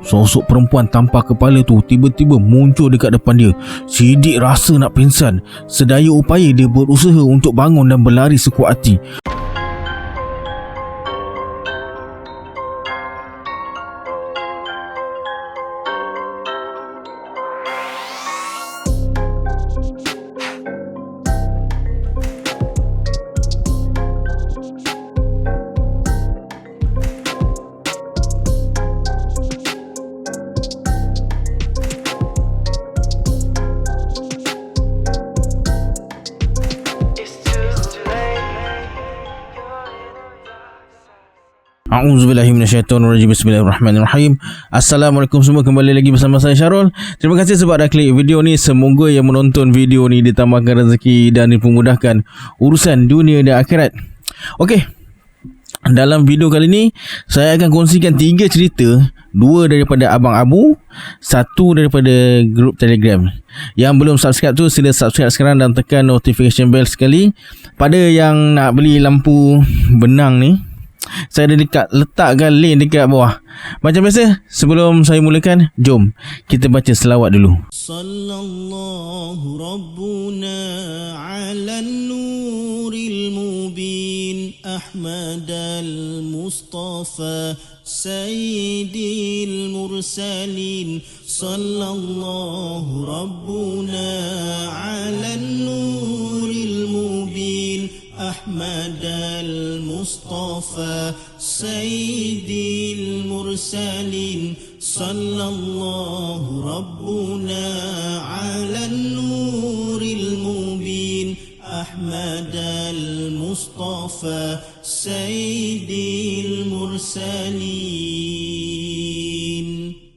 sosok perempuan tanpa kepala tu tiba-tiba muncul dekat depan dia. Sidik rasa nak pingsan. Sedaya upaya dia berusaha untuk bangun dan berlari sekuat hati. A'udzubillahiminasyaitonirrajim. Bismillahirrahmanirrahim. Assalamualaikum semua, kembali lagi bersama saya Syarul. Terima kasih sebab dah klik video ni. Semoga yang menonton video ni ditambahkan rezeki dan dipermudahkan urusan dunia dan akhirat. Okey, dalam video kali ni saya akan kongsikan 3 cerita, 2 daripada Abang Abu, 1 daripada grup Telegram. Yang belum subscribe tu sila subscribe sekarang dan tekan notification bell sekali. Pada yang nak beli lampu benang ni, saya dah letakkan link dekat bawah. Macam biasa, sebelum saya mulakan, jom kita baca selawat dulu. Sallallahu Rabbuna ala nuril mubin Ahmad al-Mustafa Sayyidil Mursalin. Sallallahu Rabbuna ala nuril mubin Ahmad al-Mustafa Sayyidil Mursalin. Sallallahu Rabbuna ala nuril mubin Ahmad al-Mustafa Sayyidil Mursalin.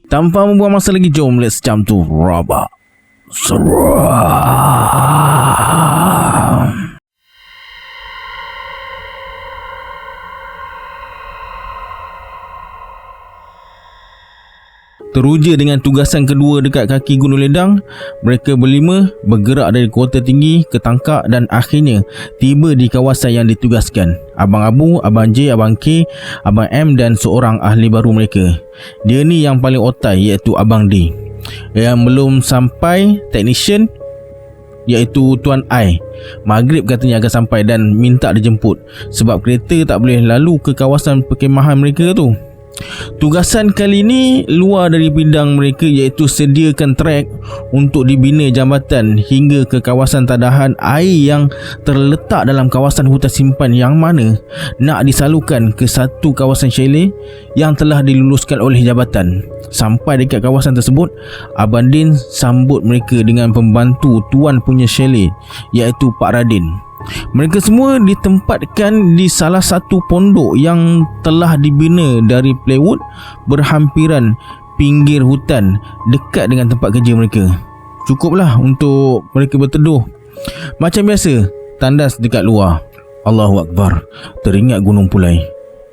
Tanpa membuang masa lagi, jom let's jump to Rabah Seram. Teruja dengan tugasan kedua dekat kaki Gunung Ledang, mereka berlima bergerak dari kota tinggi ke Tangkak dan akhirnya tiba di kawasan yang ditugaskan. Abang Abu, Abang J, Abang K, Abang M dan seorang ahli baru mereka. Dia ni yang paling otai, iaitu Abang D. Yang belum sampai, technician iaitu Tuan I. Maghrib katanya akan sampai dan minta dijemput sebab kereta tak boleh lalu ke kawasan perkemahan mereka tu. Tugasan kali ni luar dari bidang mereka, iaitu sediakan trek untuk dibina jambatan hingga ke kawasan tadahan air yang terletak dalam kawasan hutan simpan yang mana nak disalurkan ke satu kawasan chalet yang telah diluluskan oleh jabatan. Sampai dekat kawasan tersebut, Abang Din sambut mereka dengan pembantu tuan punya chalet, iaitu Pak Radin. Mereka semua ditempatkan di salah satu pondok yang telah dibina dari plywood berhampiran pinggir hutan dekat dengan tempat kerja mereka. Cukuplah untuk mereka berteduh. Macam biasa, tandas dekat luar. Allahu Akbar. Teringat Gunung Pulai.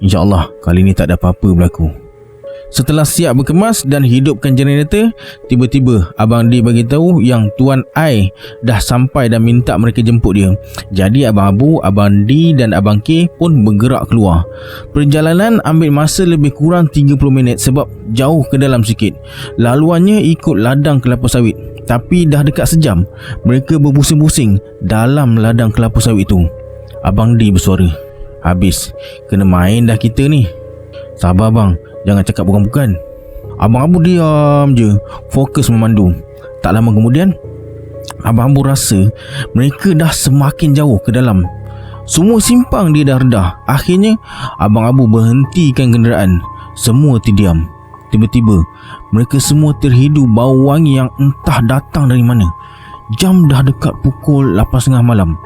InsyaAllah kali ni tak ada apa-apa berlaku. Setelah siap berkemas dan hidupkan generator, tiba-tiba Abang D bagi tahu yang Tuan I dah sampai dan minta mereka jemput dia. Jadi Abang Abu, Abang D dan Abang K pun bergerak keluar. Perjalanan ambil masa lebih kurang 30 minit sebab jauh ke dalam sikit. Laluannya ikut ladang kelapa sawit. Tapi dah dekat sejam, mereka berpusing-pusing dalam ladang kelapa sawit tu. Abang D bersuara, "Habis, kena main dah kita ni." "Sabar bang, jangan cakap bukan-bukan." Abang Abu diam je, fokus memandu. Tak lama kemudian, Abang Abu rasa mereka dah semakin jauh ke dalam. Semua simpang dia dah redah. Akhirnya Abang Abu berhentikan kenderaan. Semua terdiam. Tiba-tiba mereka semua terhidu bau wangi yang entah datang dari mana. Jam dah dekat pukul 8.30 malam.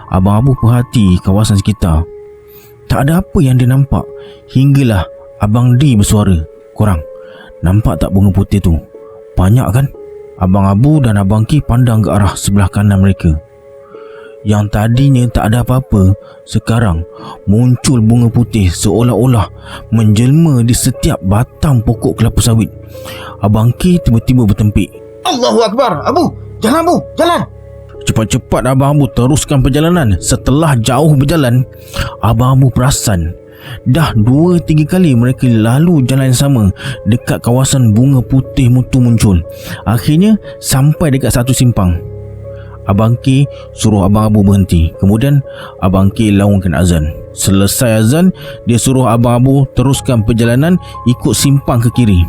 Abang Abu perhati kawasan sekitar. Tak ada apa yang dia nampak. Hinggalah Abang D bersuara, "Korang nampak tak bunga putih tu? Banyak kan?" Abang Abu dan Abang K pandang ke arah sebelah kanan mereka. Yang tadinya tak ada apa-apa, sekarang muncul bunga putih seolah-olah menjelma di setiap batang pokok kelapa sawit. Abang K tiba-tiba bertempik. "Allahu Akbar, Abu! Jalan Abu, jalan!" Cepat-cepat Abang Abu teruskan perjalanan. Setelah jauh berjalan, Abang Abu perasan Dah 2-3 kali mereka lalu jalan yang sama dekat kawasan bunga putih mutu muncul. Akhirnya sampai dekat satu simpang. Abang K suruh Abang Abu berhenti. Kemudian Abang K laungkan azan. Selesai azan, dia suruh Abang Abu teruskan perjalanan ikut simpang ke kiri.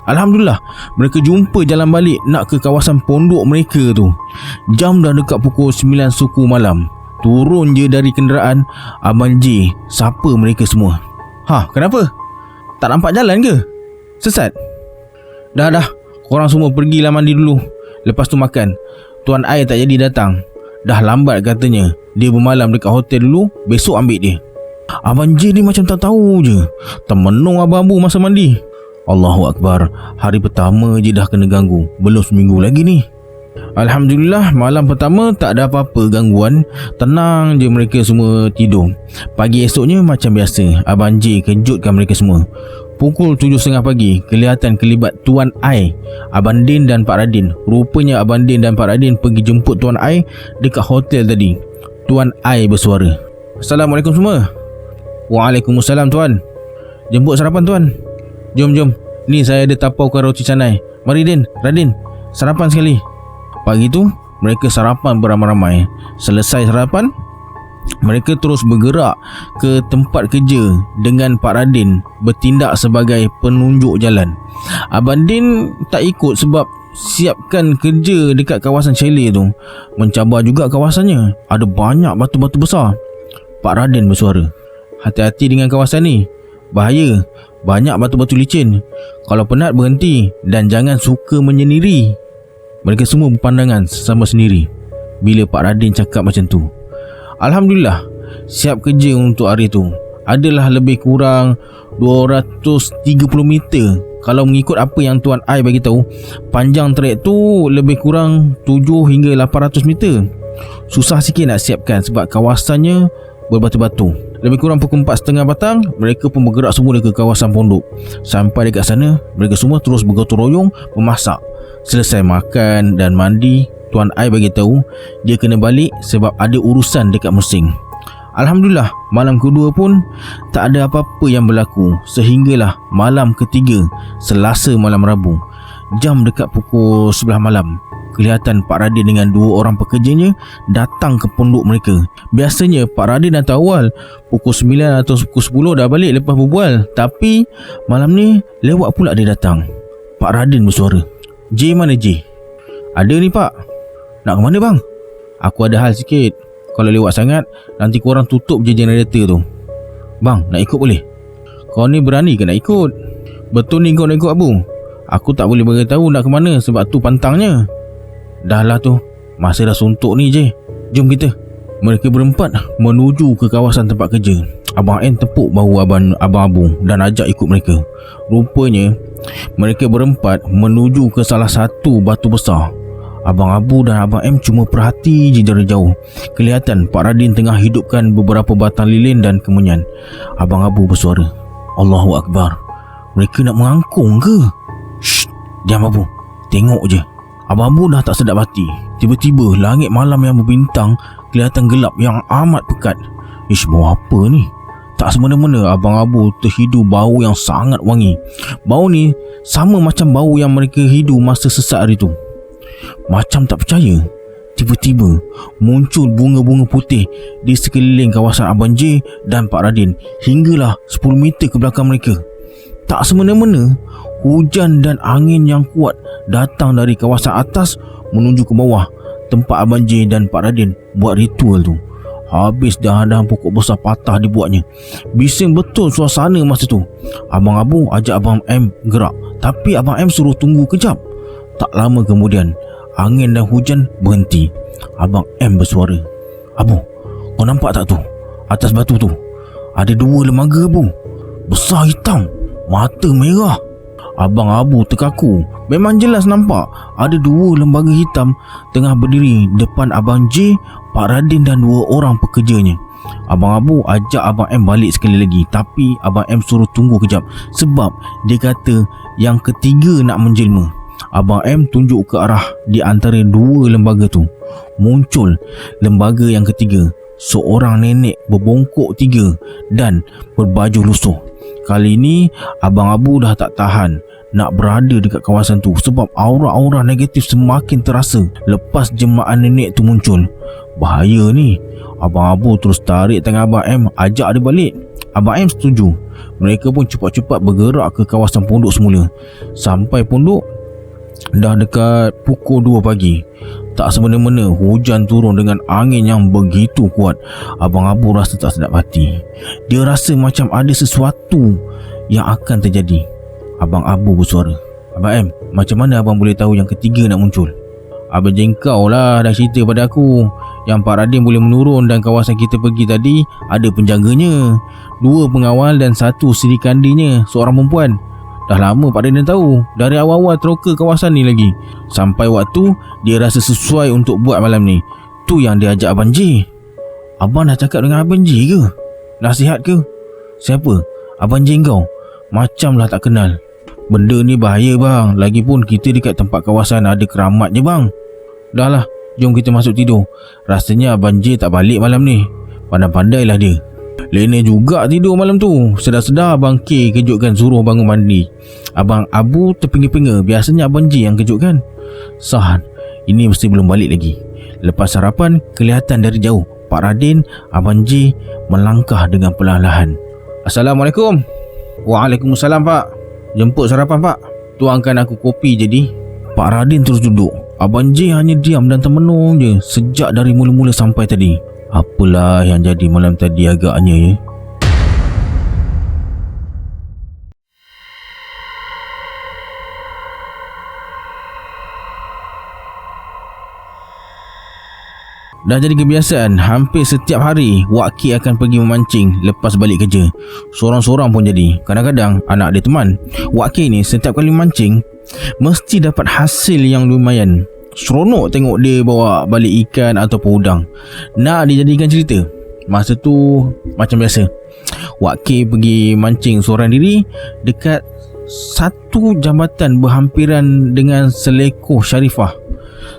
Alhamdulillah, mereka jumpa jalan balik nak ke kawasan pondok mereka tu. Jam dah dekat pukul 9 suku malam. Turun je dari kenderaan, Abang J sapa mereka semua. Kenapa? Tak nampak jalan ke? Sesat? Dah, korang semua pergilah mandi dulu. Lepas tu makan. Tuan Ai tak jadi datang. Dah lambat katanya. Dia bermalam dekat hotel dulu, besok ambil dia. Abang J ni macam tak tahu je. Termenung Abang Abu masa mandi. Allahu Akbar. Hari pertama je dah kena ganggu. Belum seminggu lagi ni. Alhamdulillah, malam pertama tak ada apa-apa gangguan. Tenang je mereka semua tidur. Pagi esoknya macam biasa, Abang J kejutkan mereka semua. Pukul 7.30 pagi, kelihatan kelibat Tuan Ai, Abang Din dan Pak Radin. Rupanya Abang Din dan Pak Radin pergi jemput Tuan Ai dekat hotel tadi. Tuan Ai bersuara, "Assalamualaikum semua." "Waalaikumsalam tuan." "Jemput sarapan tuan." Jom. Ni saya ada tapaukan roti canai. Mari Din, Radin, sarapan sekali." Pagi tu mereka sarapan beramai-ramai. Selesai sarapan, mereka terus bergerak ke tempat kerja dengan Pak Radin bertindak sebagai penunjuk jalan. Abang Din tak ikut sebab siapkan kerja dekat kawasan chalet tu. Mencabar juga kawasannya. Ada banyak batu-batu besar. Pak Radin bersuara, "Hati-hati dengan kawasan ni. Bahaya. Banyak batu-batu licin. Kalau penat berhenti dan jangan suka menyendiri." Mereka semua berpandangan sesama sendiri bila Pak Radin cakap macam tu. Alhamdulillah, siap kerja untuk hari tu. Adalah lebih kurang 230 meter. Kalau mengikut apa yang Tuan Ai bagi tahu, panjang trek tu lebih kurang 7 hingga 800 meter. Susah sikit nak siapkan sebab kawasannya berbatu-batu. Lebih kurang pukul 4.30 petang, mereka pun bergerak semula ke kawasan pondok. Sampai dekat sana, mereka semua terus bergotong royong memasak. Selesai makan dan mandi, Tuan Ai bagi tahu dia kena balik sebab ada urusan dekat Mersing. Alhamdulillah, malam kedua pun tak ada apa-apa yang berlaku sehinggalah malam ketiga, Selasa malam Rabu. Jam dekat pukul 11 malam, kelihatan Pak Radin dengan 2 orang pekerjanya datang ke pondok mereka. Biasanya Pak Radin dah tahu awal pukul 9 atau pukul 10 dah balik lepas berbual. Tapi malam ni lewat pula dia datang. Pak Radin bersuara, "J mana J?" "Ada ni pak." "Nak ke mana bang?" "Aku ada hal sikit. Kalau lewat sangat, nanti korang tutup je generator tu." "Bang, nak ikut boleh?" "Kau ni berani ke nak ikut?" "Betul ni kau nak ikut Abu? Aku tak boleh beritahu nak ke mana sebab tu pantangnya." "Dah lah tu, masa dah suntuk ni je. Jom kita." Mereka berempat menuju ke kawasan tempat kerja. Abang N tepuk bahu Abang Abu dan ajak ikut mereka. Rupanya mereka berempat menuju ke salah satu batu besar. Abang Abu dan Abang M cuma perhati je dari jauh. Kelihatan Pak Radin tengah hidupkan beberapa batang lilin dan kemenyan. Abang Abu bersuara, "Allahu Akbar. Mereka nak mengangkung ke?" "Shh, diam Abu. Tengok je." Abang Abu dah tak sedap hati. Tiba-tiba langit malam yang berbintang kelihatan gelap yang amat pekat. Ish, bau apa ni? Tak semena-mena Abang Abu terhidu bau yang sangat wangi. Bau ni sama macam bau yang mereka hidu masa sesat hari tu. Macam tak percaya, tiba-tiba muncul bunga-bunga putih di sekeliling kawasan Abang J dan Pak Radin hinggalah 10 meter ke belakang mereka. Tak semena-mena, hujan dan angin yang kuat datang dari kawasan atas menuju ke bawah tempat Abang J dan Pak Radin buat ritual tu. Habis dahan-dahan pokok besar patah dibuatnya. Bising betul suasana masa tu. Abang Abu ajak Abang M gerak, tapi Abang M suruh tunggu kejap. Tak lama kemudian, angin dan hujan berhenti. Abang M bersuara, "Abu, kau nampak tak tu? Atas batu tu ada 2 lembaga Abu. Besar hitam, mata merah." Abang Abu terkaku. Memang jelas nampak ada 2 lembaga hitam tengah berdiri depan Abang J, Pak Radin dan 2 orang pekerjanya. Abang Abu ajak Abang M balik sekali lagi, tapi Abang M suruh tunggu kejap sebab dia kata yang ketiga nak menjelma. Abang M tunjuk ke arah di antara 2 lembaga tu. Muncul lembaga yang ketiga. seorang nenek berbongkok 3 dan berbaju lusuh. Kali ni Abang Abu dah tak tahan nak berada dekat kawasan tu sebab aura-aura negatif semakin terasa lepas jemaah nenek tu muncul. Bahaya ni. Abang Abu terus tarik tangan Abang M, ajak dia balik. Abang M setuju. Mereka pun cepat-cepat bergerak ke kawasan pondok semula. Sampai pondok dah dekat pukul 2 pagi. Tak semena-mena hujan turun dengan angin yang begitu kuat. Abang Abu rasa tak sedap hati. Dia rasa macam ada sesuatu yang akan terjadi. Abang Abu bersuara, "Abang M, macam mana abang boleh tahu yang ketiga nak muncul?" "Abang jengkau lah dah cerita pada aku yang Pak Radin boleh menurun dan kawasan kita pergi tadi ada penjaganya, 2 pengawal dan 1 serikandinya, seorang perempuan. Dah lama Pak Radin tahu, dari awal-awal teroka kawasan ni lagi. Sampai waktu dia rasa sesuai untuk buat malam ni. Tu yang dia ajak Abang J." "Abang dah cakap dengan Abang J ke? Nasihat ke?" "Siapa? Abang J kau? Macam lah tak kenal. Benda ni bahaya bang. Lagipun kita dekat tempat kawasan ada keramat je bang." "Dah lah, jom kita masuk tidur. Rasanya Abang J tak balik malam ni. Pandai-pandailah dia." Lena juga tidur malam tu. Sedar-sedar Abang K kejutkan suruh bangun mandi. Abang Abu terpinga-pinga. Biasanya Abang J yang kejutkan. Sah, ini mesti belum balik lagi. Lepas sarapan, kelihatan dari jauh Pak Radin, Abang J melangkah dengan perlahan-lahan. "Assalamualaikum." "Waalaikumsalam Pak. Jemput sarapan Pak." "Tuangkan aku kopi jadi." Pak Radin terus duduk. Abang J hanya diam dan termenung je sejak dari mula-mula sampai tadi. Apalah yang jadi malam tadi agaknya ya. Dah jadi kebiasaan, hampir setiap hari Wak Ki akan pergi memancing lepas balik kerja. Sorang-sorang pun jadi. Kadang-kadang anak dia teman. Wak Ki ni setiap kali mancing mesti dapat hasil yang lumayan. Seronok tengok dia bawa balik ikan ataupun udang. Nak dijadikan cerita. Masa tu macam biasa, Wak Ki pergi mancing seorang diri dekat satu jambatan berhampiran dengan Selekoh Sharifah.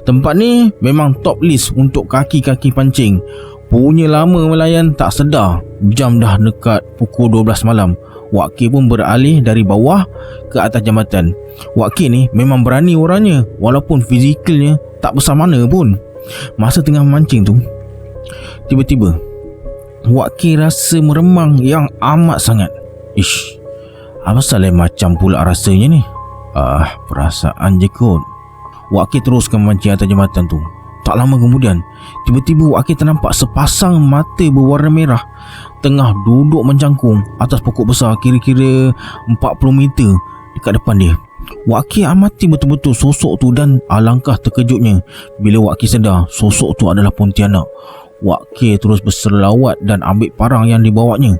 Tempat ni memang top list untuk kaki-kaki pancing. Punya lama melayan tak sedar jam dah dekat pukul 12 malam. Wak Ki pun beralih dari bawah ke atas jambatan. Wak Ki ni memang berani orangnya, walaupun fizikalnya tak besar mana pun. Masa tengah mancing tu, tiba-tiba Wak Ki rasa meremang yang amat sangat. Ish, apa salah macam pula rasanya ni? Perasaan je kot. Wak Ki teruskan memancing atas jambatan tu. Tak lama kemudian, tiba-tiba Wak Ki ternampak sepasang mata berwarna merah tengah duduk mencangkung atas pokok besar kira-kira 40 meter dekat depan dia. Wak Ki amati betul-betul sosok tu dan alangkah terkejutnya bila Wak Ki sedar sosok tu adalah Pontianak. Wak Ki terus berselawat dan ambil parang yang dibawanya.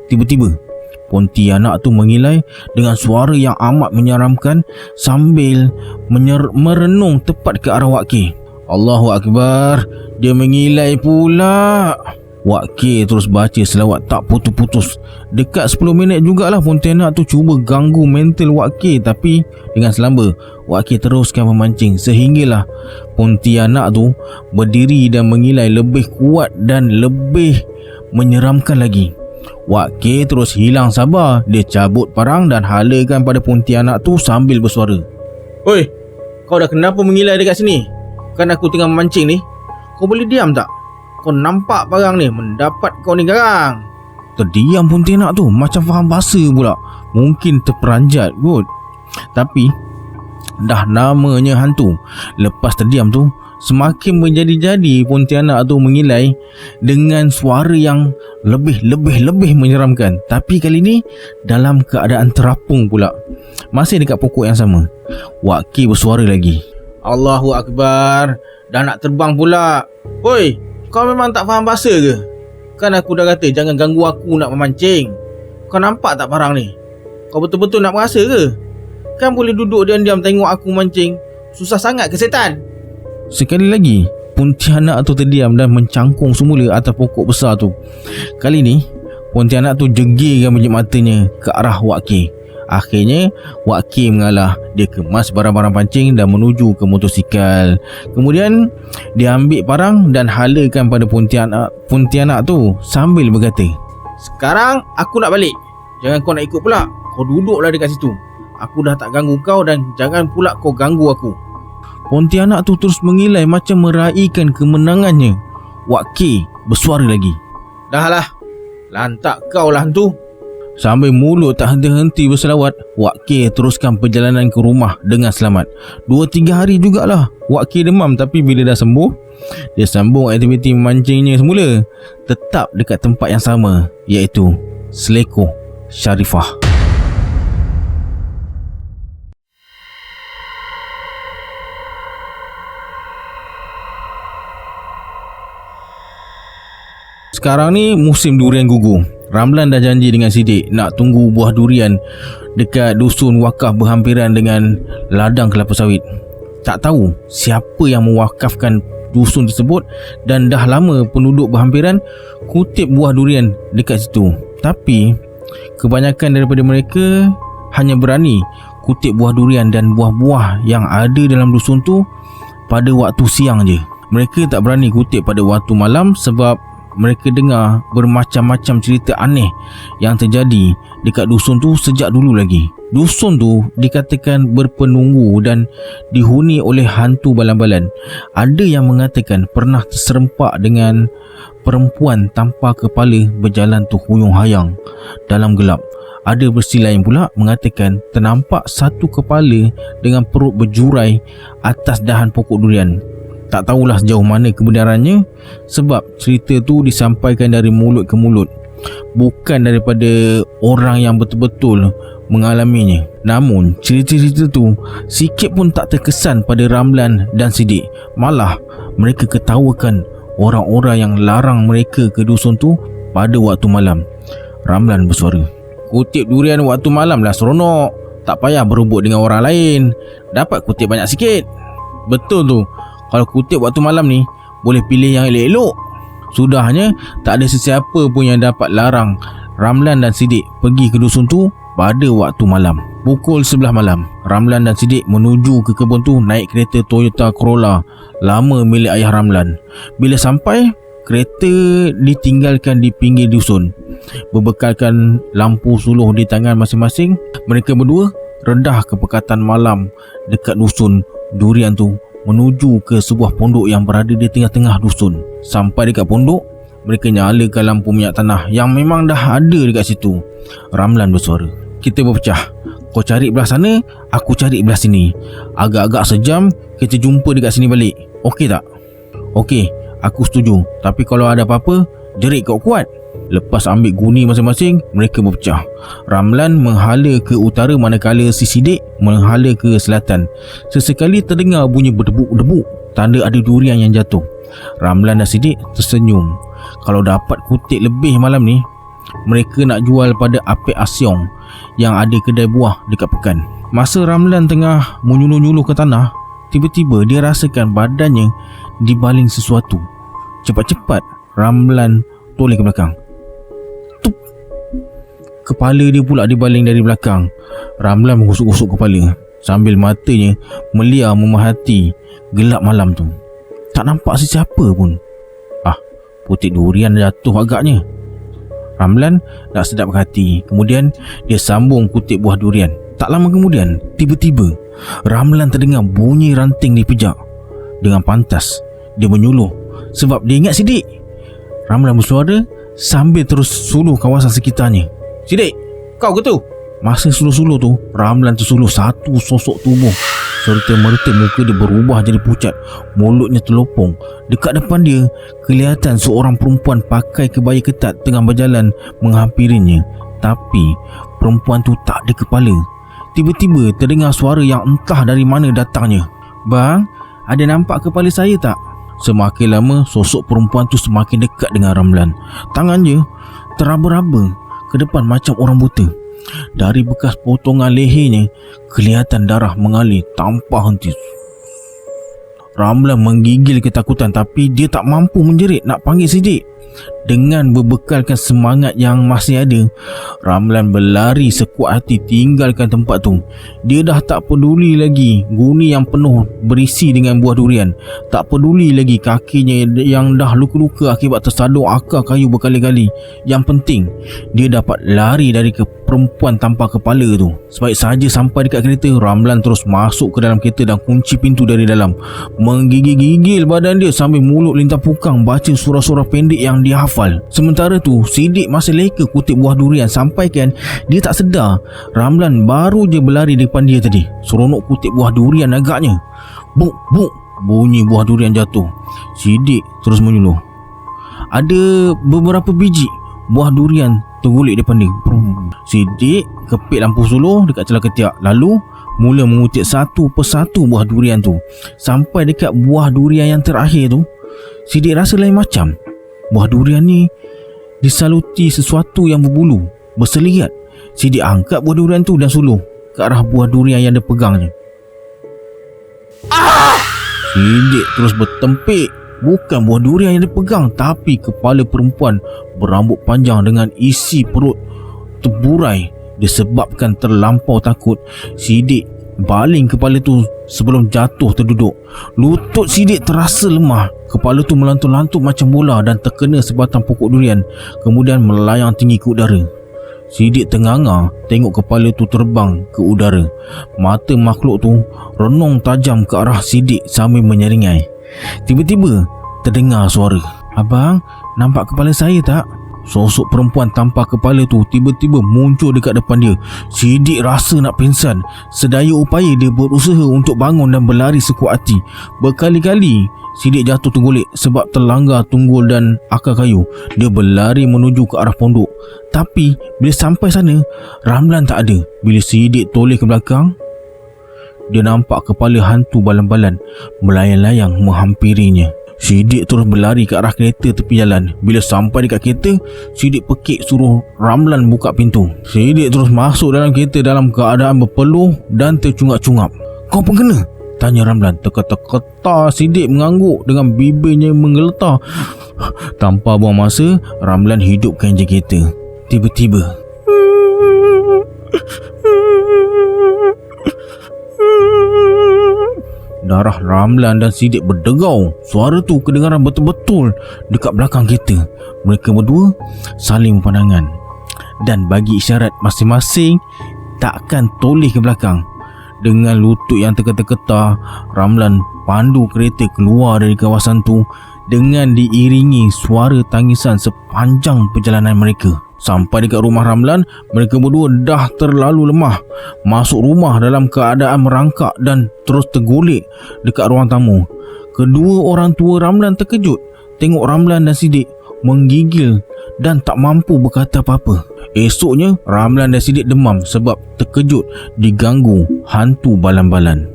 Tiba-tiba Pontianak tu mengilai dengan suara yang amat menyeramkan sambil merenung tepat ke arah Wak Ki. Allahu Akbar, dia mengilai pula. Wak Ki terus baca selawat tak putus-putus. Dekat 10 minit jugalah Pontianak tu cuba ganggu mental Wak Ki, tapi dengan selamba Wak Ki teruskan memancing sehinggalah Pontianak tu berdiri dan mengilai lebih kuat dan lebih menyeramkan lagi. Wak Ki terus hilang sabar. Dia cabut parang dan halakan pada Pontianak tu sambil bersuara, "Oi, kau dah kenapa mengilai dekat sini? Kan aku tengah memancing ni. Kau boleh diam tak? Kau nampak parang ni mendapat kau ni garang." Terdiam Pontianak tu macam faham bahasa pula. Mungkin terperanjat kot. Tapi dah namanya hantu. Lepas terdiam tu, semakin menjadi-jadi Pontianak tu mengilai dengan suara yang lebih menyeramkan. Tapi kali ni dalam keadaan terapung pula. Masih dekat pokok yang sama. Wak Ki bersuara lagi, "Allahu Akbar, dah nak terbang pula. Oi, kau memang tak faham bahasa ke? Kan aku dah kata jangan ganggu aku nak memancing. Kau nampak tak parang ni? Kau betul-betul nak merasa ke? Kan boleh duduk diam-diam tengok aku mancing. Susah sangat ke setan?" Sekali lagi Pontianak tu terdiam dan mencangkung semula atas pokok besar tu. Kali ni Pontianak tu jegirkan biji matanya ke arah Wak Ki. Akhirnya Wak K mengalah. Dia kemas barang-barang pancing dan menuju ke motosikal. Kemudian dia ambil parang dan halakan pada Pontianak tu sambil berkata, "Sekarang aku nak balik. Jangan kau nak ikut pula. Kau duduklah dekat situ. Aku dah tak ganggu kau dan jangan pula kau ganggu aku." Pontianak tu terus mengilai macam meraihkan kemenangannya. Wak K bersuara lagi, "Dah lah, lantak kau lah hantu." Sambil mulut tak henti-henti berselawat, Wak K teruskan perjalanan ke rumah dengan selamat. 2-3 hari jugalah Wak K demam, tapi bila dah sembuh, dia sambung aktiviti memancingnya semula, tetap dekat tempat yang sama, iaitu Selekoh Sharifah. Sekarang ni musim durian gugur. Ramlan dah janji dengan Sidik nak tunggu buah durian dekat dusun wakaf berhampiran dengan ladang kelapa sawit. Tak tahu siapa yang mewakafkan dusun tersebut dan dah lama penduduk berhampiran kutip buah durian dekat situ. Tapi kebanyakan daripada mereka hanya berani kutip buah durian dan buah-buah yang ada dalam dusun tu pada waktu siang je. Mereka tak berani kutip pada waktu malam sebab mereka dengar bermacam-macam cerita aneh yang terjadi dekat dusun tu sejak dulu lagi. Dusun tu dikatakan berpenunggu dan dihuni oleh hantu balan-balan. Ada yang mengatakan pernah terserempak dengan perempuan tanpa kepala berjalan terhuyung-hayang dalam gelap. Ada versi lain pula mengatakan ternampak satu kepala dengan perut berjurai atas dahan pokok durian. Tak tahulah sejauh mana kebenarannya sebab cerita tu disampaikan dari mulut ke mulut, bukan daripada orang yang betul-betul mengalaminya. Namun cerita-cerita tu sikit pun tak terkesan pada Ramlan dan Sidik. Malah mereka ketawakan orang-orang yang larang mereka ke dusun tu pada waktu malam. Ramlan bersuara, "Kutip durian waktu malam lah seronok. Tak payah berebut dengan orang lain. Dapat kutip banyak sikit." "Betul tu. Kalau kutip waktu malam ni boleh pilih yang elok-elok." Sudahnya tak ada sesiapa pun yang dapat larang Ramlan dan Sidik pergi ke dusun tu pada waktu malam. Pukul 11 malam, Ramlan dan Sidik menuju ke kebun tu naik kereta Toyota Corolla lama milik ayah Ramlan. Bila sampai, kereta ditinggalkan di pinggir dusun. Berbekalkan lampu suluh di tangan masing-masing, mereka berdua redah ke pekatan malam dekat dusun durian tu menuju ke sebuah pondok yang berada di tengah-tengah dusun. Sampai dekat pondok, mereka nyalakan lampu minyak tanah yang memang dah ada dekat situ. Ramlan bersuara, "Kita berpecah. Kau cari belah sana, aku cari belah sini. Agak-agak sejam kita jumpa dekat sini balik. Okey tak?" "Okey, aku setuju. Tapi kalau ada apa-apa, jerit kau kuat." Lepas ambil guni masing-masing, mereka berpecah. Ramlan menghala ke utara manakala si Sidik menghala ke selatan. Sesekali terdengar bunyi berdebuk-debuk, tanda ada durian yang jatuh. Ramlan dan Sidik tersenyum. Kalau dapat kutip lebih malam ni, mereka nak jual pada Apek Asyong yang ada kedai buah dekat pekan. Masa Ramlan tengah menyuluh-nyuluh ke tanah, tiba-tiba dia rasakan badannya dibaling sesuatu. Cepat-cepat Ramlan toleh ke belakang. Tup! Kepala dia pula dibaling dari belakang. Ramlan menggosok-gosok kepala sambil matanya meliar memerhati gelap malam tu. Tak nampak sesiapa pun. Putik durian jatuh agaknya. Ramlan nak sedapkan hati. Kemudian dia sambung kutip buah durian. Tak lama kemudian, tiba-tiba Ramlan terdengar bunyi ranting dipijak. Dengan pantas dia menyuluh sebab dia ingat Sidik. Ramlan bersuara sambil terus suluh kawasan sekitarnya. "Sidik, kau ke tu?" Masa suluh-suluh tu, Ramlan tersuluh satu sosok tubuh. Serta-merta muka dia berubah jadi pucat. Mulutnya terlopong. Dekat depan dia, kelihatan seorang perempuan pakai kebaya ketat tengah berjalan menghampirinya. Tapi perempuan tu tak ada kepala. Tiba-tiba terdengar suara yang entah dari mana datangnya. "Bang, ada nampak kepala saya tak?" Semakin lama, sosok perempuan tu semakin dekat dengan Ramlan. Tangannya teraba-raba ke depan macam orang buta. Dari bekas potongan lehernya, kelihatan darah mengalir tanpa henti. Ramlan menggigil ketakutan, tapi dia tak mampu menjerit nak panggil Sidik. Dengan berbekalkan semangat yang masih ada, Ramlan berlari sekuat hati tinggalkan tempat tu. Dia dah tak peduli lagi guni yang penuh berisi dengan buah durian. Tak peduli lagi kakinya yang dah luka-luka akibat tersaduk akar kayu berkali-kali. Yang penting, dia dapat lari dari perempuan tanpa kepala tu. Sebaik saja sampai dekat kereta, Ramlan terus masuk ke dalam kereta dan kunci pintu dari dalam. Menggigil-gigil badan dia sambil mulut lintah pukang baca surah-surah pendek yang dia hafal. Sementara tu, Sidik masih leka kutip buah durian sampaikan dia tak sedar Ramlan baru je berlari depan dia tadi. Seronok kutip buah durian agaknya. Buk, buk, bunyi buah durian jatuh. Sidik terus menyuluh. Ada beberapa biji buah durian tergulik depan dia. Sidik kepit lampu suluh dekat celah ketiak, lalu mula mengutip satu persatu buah durian tu. Sampai dekat buah durian yang terakhir tu, Sidik rasa lain macam. Buah durian ni disaluti sesuatu yang berbulu, berseliat. Sidik angkat buah durian tu dan suluh ke arah buah durian yang dia pegangnya. Sidik terus bertempik. Bukan buah durian yang dia pegang, tapi kepala perempuan berambut panjang dengan isi perut terburai. Disebabkan terlampau takut, Sidik baling kepala tu sebelum jatuh terduduk. Lutut Sidik terasa lemah. Kepala tu melantung-lantung macam bola dan terkena sebatang pokok durian, kemudian melayang tinggi ke udara. Sidik ternganga tengok kepala tu terbang ke udara. Mata makhluk tu renung tajam ke arah Sidik sambil menyeringai. Tiba-tiba terdengar suara. "Abang, nampak kepala saya tak?" Sosok perempuan tanpa kepala tu tiba-tiba muncul dekat depan dia. Sidik rasa nak pingsan. Sedaya upaya dia berusaha untuk bangun dan berlari sekuat hati. Berkali-kali Sidik jatuh tergolek sebab terlanggar tunggul dan akar kayu. Dia berlari menuju ke arah pondok. Tapi bila sampai sana, Ramlan tak ada. Bila Sidik toleh ke belakang, dia nampak kepala hantu balan-balan melayang-layang menghampirinya. Sidik terus berlari ke arah kereta tepi jalan. Bila sampai dekat kereta, Sidik pekik suruh Ramlan buka pintu. Sidik terus masuk dalam kereta dalam keadaan berpeluh dan tercungap-cungap. "Kau penggena?" tanya Ramlan. Terketa-keta Sidik mengangguk dengan bibirnya menggeletar. Tanpa buang masa, Ramlan hidupkan enjin kereta. Tiba-tiba darah Ramlan dan Sidik berdegau. Suara tu kedengaran betul-betul dekat belakang kereta. Mereka berdua saling pandangan dan bagi isyarat masing-masing takkan toleh ke belakang. Dengan lutut yang terketa-keta, Ramlan pandu kereta keluar dari kawasan tu dengan diiringi suara tangisan sepanjang perjalanan mereka. Sampai dekat rumah Ramlan, mereka berdua dah terlalu lemah. Masuk rumah dalam keadaan merangkak dan terus tergolek dekat ruang tamu. Kedua orang tua Ramlan terkejut tengok Ramlan dan Sidik menggigil dan tak mampu berkata apa-apa. Esoknya, Ramlan dan Sidik demam sebab terkejut diganggu hantu balan-balan.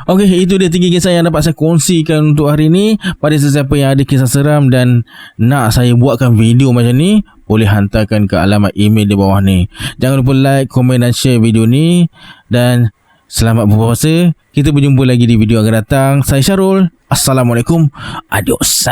Okey, itu dia 3 kisah yang dapat saya kongsikan untuk hari ini. Pada sesiapa yang ada kisah seram dan nak saya buatkan video macam ni, boleh hantarkan ke alamat email di bawah ni. Jangan lupa like, komen dan share video ni. Dan selamat berpuasa. Kita berjumpa lagi di video akan datang. Saya Syarul. Assalamualaikum. Adios.